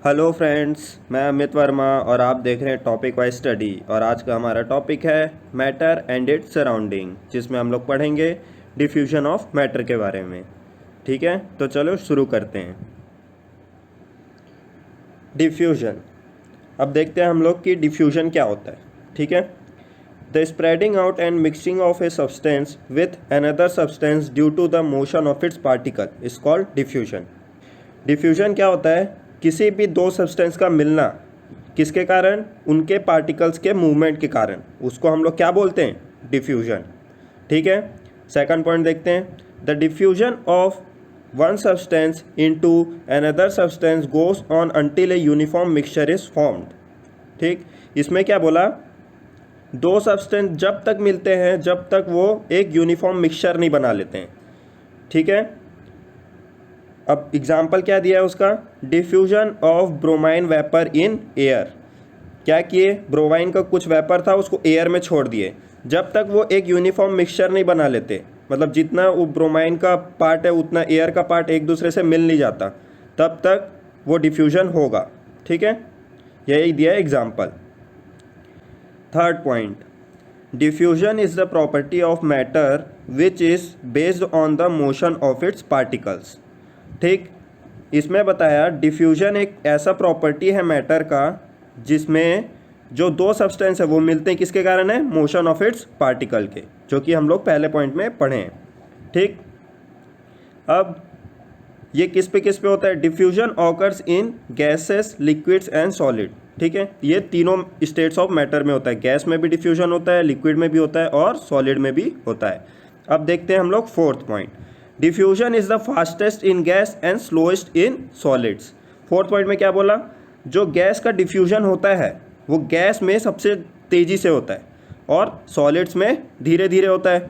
Hello friends, मैं अमित वर्मा और आप देख रहे हैं टॉपिक वाइज स्टडी। और आज का हमारा टॉपिक है मैटर एंड इट्स सराउंडिंग, जिसमें हम लोग पढ़ेंगे डिफ्यूजन ऑफ मैटर के बारे में। ठीक है, तो चलो शुरू करते हैं। डिफ्यूजन, अब देखते हैं हम लोग कि डिफ्यूजन क्या होता है। ठीक है, the spreading out and mixing of a substance with another substance due to the motion of its particle is called diffusion. Diffusion क्या होता है? किसी भी दो सब्सटेंस का मिलना, किसके कारण? उनके पार्टिकल्स के मूवमेंट के कारण, उसको हम लोग क्या बोलते हैं? डिफ्यूजन। ठीक है, सेकंड पॉइंट देखते हैं। The diffusion of one substance into another substance goes on until a uniform mixture is formed. ठीक, इसमें क्या बोला? दो सब्सटेंस जब तक मिलते हैं जब तक वो एक यूनिफॉर्म मिक्सचर नहीं बना लेते हैं। ठीक है, अब एग्जाम्पल क्या दिया है उसका? Diffusion of bromine vapour in air. क्या किए? ब्रोमाइन का कुछ वेपर था, उसको एयर में छोड़ दिए। जब तक वो एक यूनिफॉर्म मिक्सचर नहीं बना लेते, मतलब जितना वो ब्रोमाइन का पार्ट है उतना एयर का पार्ट एक दूसरे से मिल नहीं जाता, तब तक वो डिफ्यूजन होगा। ठीक है, यही दिया है example. Third point, diffusion is the property of matter which is based on the motion of it's particles. ठीक, इसमें बताया डिफ्यूजन एक ऐसा प्रॉपर्टी है मैटर का जिसमें जो दो सब्सटेंस है वो मिलते हैं, किसके कारण है? मोशन ऑफ इट्स पार्टिकल के, जो कि हम लोग पहले पॉइंट में पढ़े हैं। ठीक, अब ये किस पे होता है? Diffusion occurs in gases, liquids and solid. ठीक है, ये तीनों स्टेट्स ऑफ मैटर में होता है। गैस में भी डिफ्यूजन होता है, लिक्विड में भी होता है और सॉलिड में भी होता है। अब देखते हैं हम लोग fourth point. Diffusion is the fastest in gas and slowest in solids. Fourth point में क्या बोला? जो गैस का डिफ्यूजन होता है वो गैस में सबसे तेज़ी से होता है और सॉलिड्स में धीरे धीरे होता है।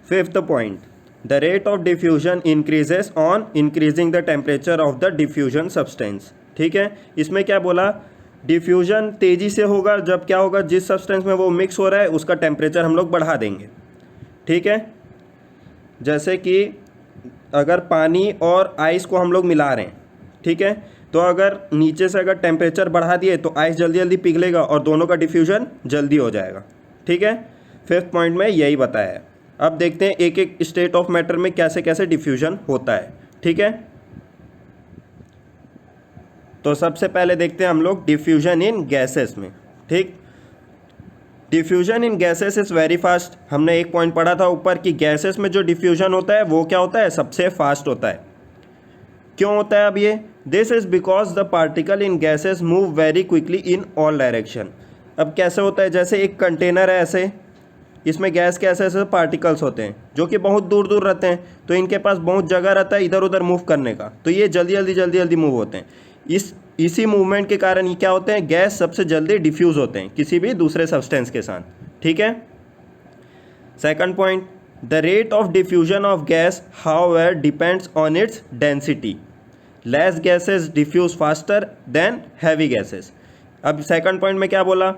Fifth point, the rate of diffusion increases on increasing the temperature of the diffusion substance. ठीक है, इसमें क्या बोला? डिफ्यूजन तेज़ी से होगा जब क्या होगा? जिस सब्सटेंस में वो मिक्स हो रहा है उसका टेम्परेचर हम लोग बढ़ा देंगे। ठीक है, जैसे कि अगर पानी और आइस को हम लोग मिला रहे हैं, ठीक है, तो अगर नीचे से अगर टेम्परेचर बढ़ा दिए तो आइस जल्दी जल्दी पिघलेगा और दोनों का डिफ्यूजन जल्दी हो जाएगा। ठीक है, फिफ्थ पॉइंट में यही बताया है। अब देखते हैं एक एक स्टेट ऑफ मैटर में कैसे कैसे डिफ्यूजन होता है। ठीक है, तो सबसे पहले देखते हैं हम लोग डिफ्यूजन इन गैसेस में। ठीक, diffusion in gases is very fast. हमने एक पॉइंट पढ़ा था ऊपर कि गैसेस में जो डिफ्यूजन होता है वो क्या होता है? सबसे फास्ट होता है। क्यों होता है? अब ये this is because the particle in gases move very quickly in all direction. अब कैसे होता है? जैसे एक कंटेनर है ऐसे, इसमें गैस के ऐसे ऐसे पार्टिकल्स होते हैं जो कि बहुत दूर दूर रहते हैं, तो इनके पास बहुत जगह रहता है इधर उधर मूव करने का, तो ये जल्दी जल्दी मूव होते हैं। इसी मूवमेंट के कारण ये क्या होते हैं? गैस सबसे जल्दी डिफ्यूज़ होते हैं किसी भी दूसरे सब्सटेंस के साथ। ठीक है, second point, the rate of diffusion of gas however depends on its density. Less gases diffuse faster than heavy gases. अब सेकंड पॉइंट में क्या बोला?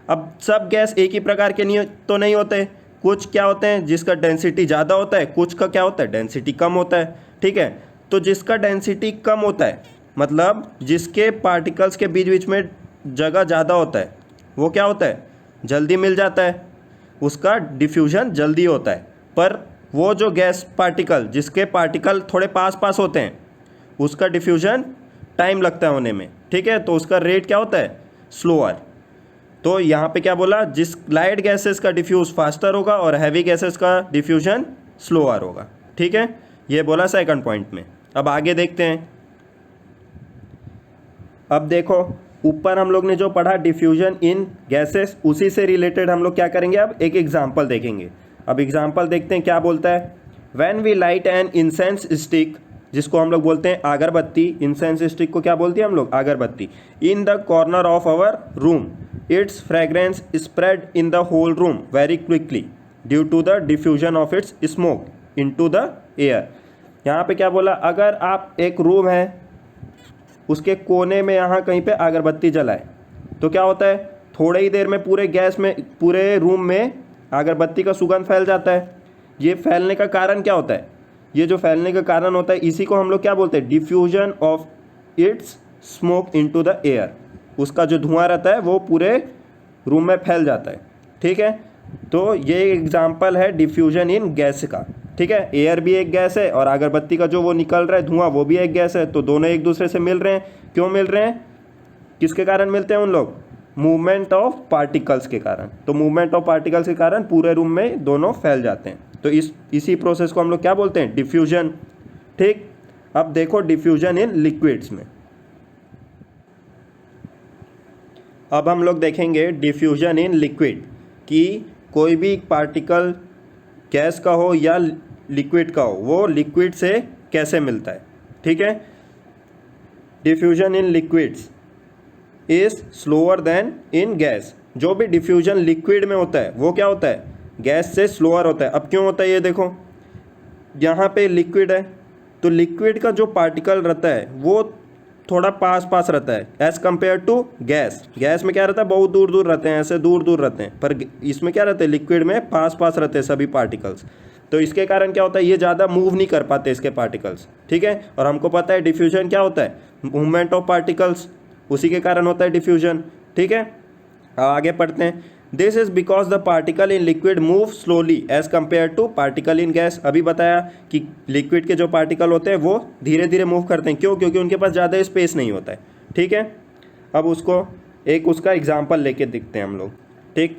अब सब गैस एक ही प्रकार के नहीं होते। कुछ क्या होते हैं जिसका डेंसिटी ज़्यादा होता है, कुछ का क्या होता है? डेंसिटी कम होता है। ठीक है, तो जिसका डेंसिटी कम होता है मतलब जिसके पार्टिकल्स के बीच बीच में जगह ज़्यादा होता है, वो क्या होता है? जल्दी मिल जाता है, उसका डिफ्यूजन जल्दी होता है। पर वो जो गैस पार्टिकल जिसके पार्टिकल थोड़े पास पास होते हैं उसका डिफ्यूजन टाइम लगता है होने में। ठीक है, तो उसका रेट क्या होता है? स्लोअर। तो यहाँ पे क्या बोला? जिस लाइट गैसेस का डिफ्यूज फास्टर होगा और हैवी गैसेस का डिफ्यूजन स्लोअर होगा। ठीक है, ये बोला सेकंड पॉइंट में। अब आगे देखते हैं। अब देखो ऊपर हम लोग ने जो पढ़ा डिफ्यूजन इन गैसेस, उसी से रिलेटेड हम लोग क्या करेंगे? अब एक एग्जांपल देखेंगे। अब एग्जांपल देखते हैं क्या बोलता है। When we light an incense stick, जिसको हम लोग बोलते हैं अगरबत्ती, इंसेंस स्टिक को क्या बोलते हैं हम लोग? अगरबत्ती। In the corner of our room, its fragrance spread in the whole room very quickly due to the diffusion of its smoke into the air. यहाँ पे क्या बोला? अगर आप एक रूम है उसके कोने में यहाँ कहीं पे अगरबत्ती जलाए तो क्या होता है? थोड़े ही देर में पूरे गैस में पूरे रूम में अगरबत्ती का सुगंध फैल जाता है। ये फैलने का कारण क्या होता है? ये जो फैलने का कारण होता है इसी को हम लोग क्या बोलते हैं? Diffusion of its smoke into the air, उसका जो धुआं रहता है वो पूरे रूम में फैल जाता है, ठीक है। तो ये एग्जाम्पल है डिफ्यूजन इन गैस का, ठीक है। एयर भी एक गैस है और अगरबत्ती का जो वो निकल रहा है धुआं वो भी एक गैस है, तो दोनों एक दूसरे से मिल रहे हैं। क्यों मिल रहे हैं, किसके कारण मिलते हैं उन लोग, मूवमेंट ऑफ पार्टिकल्स के कारण। तो मूवमेंट ऑफ पार्टिकल्स के कारण पूरे रूम में दोनों फैल जाते हैं। तो इसी प्रोसेस को हम लोग क्या बोलते हैं, डिफ्यूजन, ठीक। अब देखो डिफ्यूजन इन लिक्विड्स में, अब हम लोग देखेंगे डिफ्यूजन इन लिक्विड कि कोई भी पार्टिकल गैस का हो या लिक्विड का हो, वो लिक्विड से कैसे मिलता है, ठीक है। Diffusion in liquids is slower then in gas. जो भी डिफ्यूजन लिक्विड में होता है वो क्या होता है, गैस से स्लोअर होता है। अब क्यों होता है ये देखो, यहाँ पे लिक्विड है तो लिक्विड का जो पार्टिकल रहता है वो थोड़ा पास पास रहता है as compare to gas. Gas में क्या रहता है, बहुत दूर दूर रहते हैं, ऐसे दूर दूर रहते हैं, पर इसमें क्या रहते हैं, लिक्विड में पास पास रहते हैं सभी पार्टिकल्स। तो इसके कारण क्या होता है, ये ज़्यादा मूव नहीं कर पाते इसके पार्टिकल्स, ठीक है। और हमको पता है डिफ्यूजन क्या होता है, मूवमेंट ऑफ पार्टिकल्स, उसी के कारण होता है डिफ्यूजन, ठीक है। आगे पढ़ते हैं। This is because the particle in liquid move slowly as compare to particle in gas. अभी बताया कि लिक्विड के जो पार्टिकल होते हैं वो धीरे धीरे मूव करते हैं, क्यों, क्योंकि उनके पास ज़्यादा स्पेस नहीं होता है, ठीक है। अब उसका एग्जाम्पल लेके दिखते हैं हम लोग, ठीक।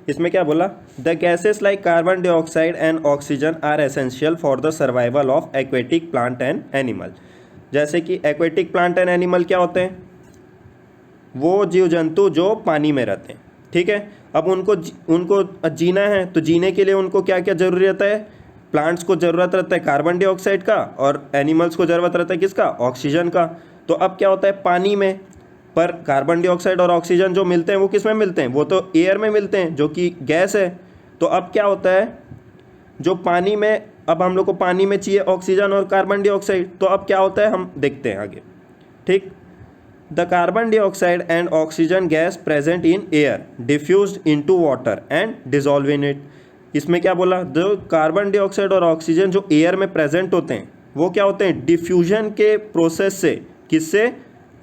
इसमें क्या बोला, the gases like carbon dioxide and oxygen are essential for the survival of aquatic plant and animal. जैसे कि एक्वेटिक प्लांट एंड एनिमल क्या होते हैं, वो जीव जंतु जो पानी में रहते हैं, ठीक है। अब उनको जीना है तो जीने के लिए उनको क्या क्या जरूरी रहता है, प्लांट्स को ज़रूरत रहता है कार्बन डाइऑक्साइड का और एनिमल्स को ज़रूरत रहता है किसका, ऑक्सीजन का। तो अब क्या होता है, पानी में पर कार्बन डाइऑक्साइड और ऑक्सीजन जो मिलते हैं वो किस में मिलते हैं, वो तो एयर में मिलते हैं जो कि गैस है। तो अब क्या होता है, जो पानी में, अब हम लोग को पानी में चाहिए ऑक्सीजन और कार्बन डाइऑक्साइड, तो अब क्या होता है हम देखते हैं आगे, ठीक। The carbon dioxide and oxygen gas present in air diffused into water and dissolve in it। इसमें क्या बोला, जो कार्बन डाइऑक्साइड और ऑक्सीजन जो एयर में प्रेजेंट होते हैं वो क्या होते हैं, डिफ्यूजन के प्रोसेस से, किससे,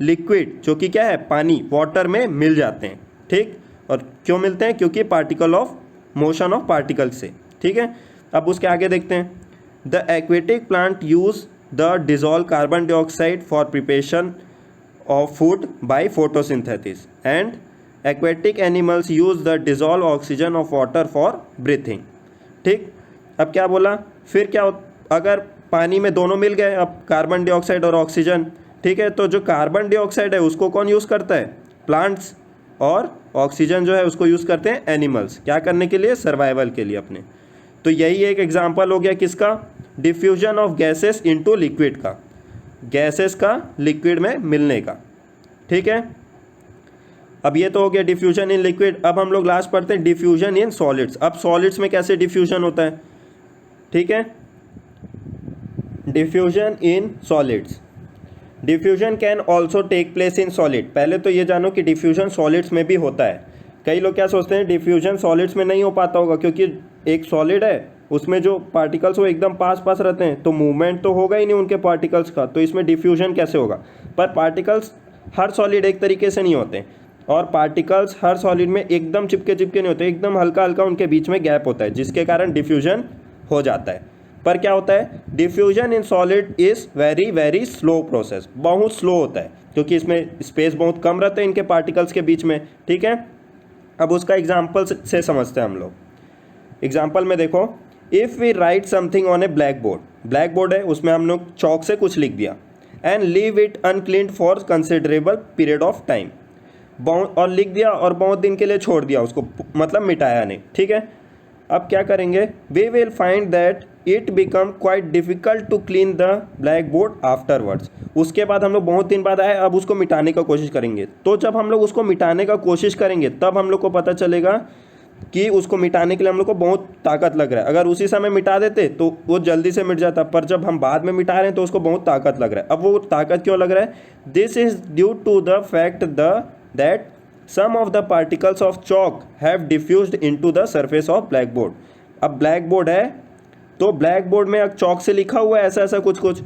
लिक्विड जो कि क्या है पानी, वाटर में मिल जाते हैं, ठीक। और क्यों मिलते हैं, क्योंकि particle of motion of particle से, ठीक है। अब उसके आगे देखते हैं। The aquatic plant use the dissolve carbon dioxide for preparation of food by photosynthesis and aquatic animals use the dissolved oxygen of water for breathing, ठीक। अब क्या बोला, फिर क्या अगर पानी में दोनों मिल गए, अब कार्बन डाइऑक्साइड और ऑक्सीजन, ठीक है, तो जो कार्बन डाइऑक्साइड है उसको कौन यूज़ करता है, प्लांट्स, और ऑक्सीजन जो है उसको यूज़ करते हैं एनिमल्स, क्या करने के लिए, सर्वाइवल के लिए अपने। तो यही एक एग्जाम्पल हो गया किसका, diffusion of gases into liquid का, गैसेस का लिक्विड में मिलने का, ठीक है। अब ये तो हो गया डिफ्यूजन इन लिक्विड। अब हम लोग लास्ट पढ़ते हैं डिफ्यूजन इन सॉलिड्स। अब सॉलिड्स में कैसे डिफ्यूजन होता है, ठीक है। Diffusion in solids, diffusion can also take place in solid. पहले तो ये जानो कि डिफ्यूजन सॉलिड्स में भी होता है। कई लोग क्या सोचते हैं डिफ्यूजन सॉलिड्स में नहीं हो पाता होगा, क्योंकि एक सॉलिड है उसमें जो पार्टिकल्स वो एकदम पास पास रहते हैं, तो मूवमेंट तो होगा ही नहीं उनके पार्टिकल्स का, तो इसमें डिफ्यूजन कैसे होगा। पर पार्टिकल्स हर सॉलिड एक तरीके से नहीं होते, और पार्टिकल्स हर सॉलिड में एकदम चिपके चिपके नहीं होते, एकदम हल्का हल्का उनके बीच में गैप होता है, जिसके कारण डिफ्यूजन हो जाता है। पर क्या होता है, diffusion in solid is very very slow process, बहुत स्लो होता है, क्योंकि इसमें स्पेस बहुत कम रहता है इनके पार्टिकल्स के बीच में, ठीक है। अब उसका एग्जाम्पल से समझते हैं हम लोग। एग्जाम्पल में देखो, if we write something on a blackboard, black board है उसमें हम लोग चौक से कुछ लिख दिया, and leave it uncleaned for considerable period of time, और लिख दिया और बहुत दिन के लिए छोड़ दिया उसको, मतलब मिटाया नहीं, ठीक है। अब क्या करेंगे, we will find that it become quite difficult to clean the black board afterwards. उसके बाद हम लोग बहुत दिन बाद आए, अब उसको मिटाने का कोशिश करेंगे। तो जब हम लोग उसको मिटाने का कोशिश करेंगे तब हम लोग को पता चलेगा कि उसको मिटाने के लिए हम लोग को बहुत ताकत लग रहा है। अगर उसी समय मिटा देते तो वो जल्दी से मिट जाता, पर जब हम बाद में मिटा रहे हैं तो उसको बहुत ताकत लग रहा है। अब वो ताकत क्यों लग रहा है, this is due to the fact that some of the particles of chalk have diffused into the surface of black board. अब ब्लैक बोर्ड है तो ब्लैक बोर्ड में चॉक से लिखा हुआ है ऐसा ऐसा कुछ कुछ,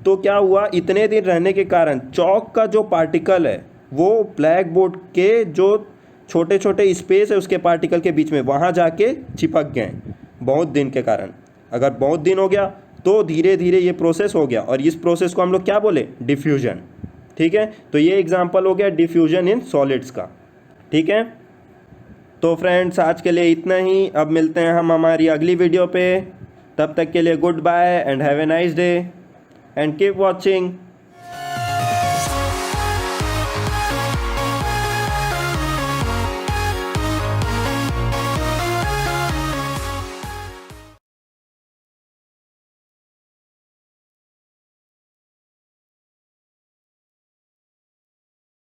तो क्या हुआ, इतने दिन रहने के कारण चौक का जो पार्टिकल है वो ब्लैक बोर्ड के जो छोटे छोटे स्पेस है उसके पार्टिकल के बीच में वहाँ जाके चिपक गए बहुत दिन के कारण। अगर बहुत दिन हो गया तो धीरे धीरे ये प्रोसेस हो गया, और इस प्रोसेस को हम लोग क्या बोले, डिफ्यूजन। ठीक है, तो ये एग्जांपल हो गया डिफ्यूजन इन सॉलिड्स का। ठीक है, तो फ्रेंड्स आज के लिए इतना ही। अब मिलते हैं हम हमारी अगली वीडियो पे। तब तक के लिए good bye and have a nice day and keep watching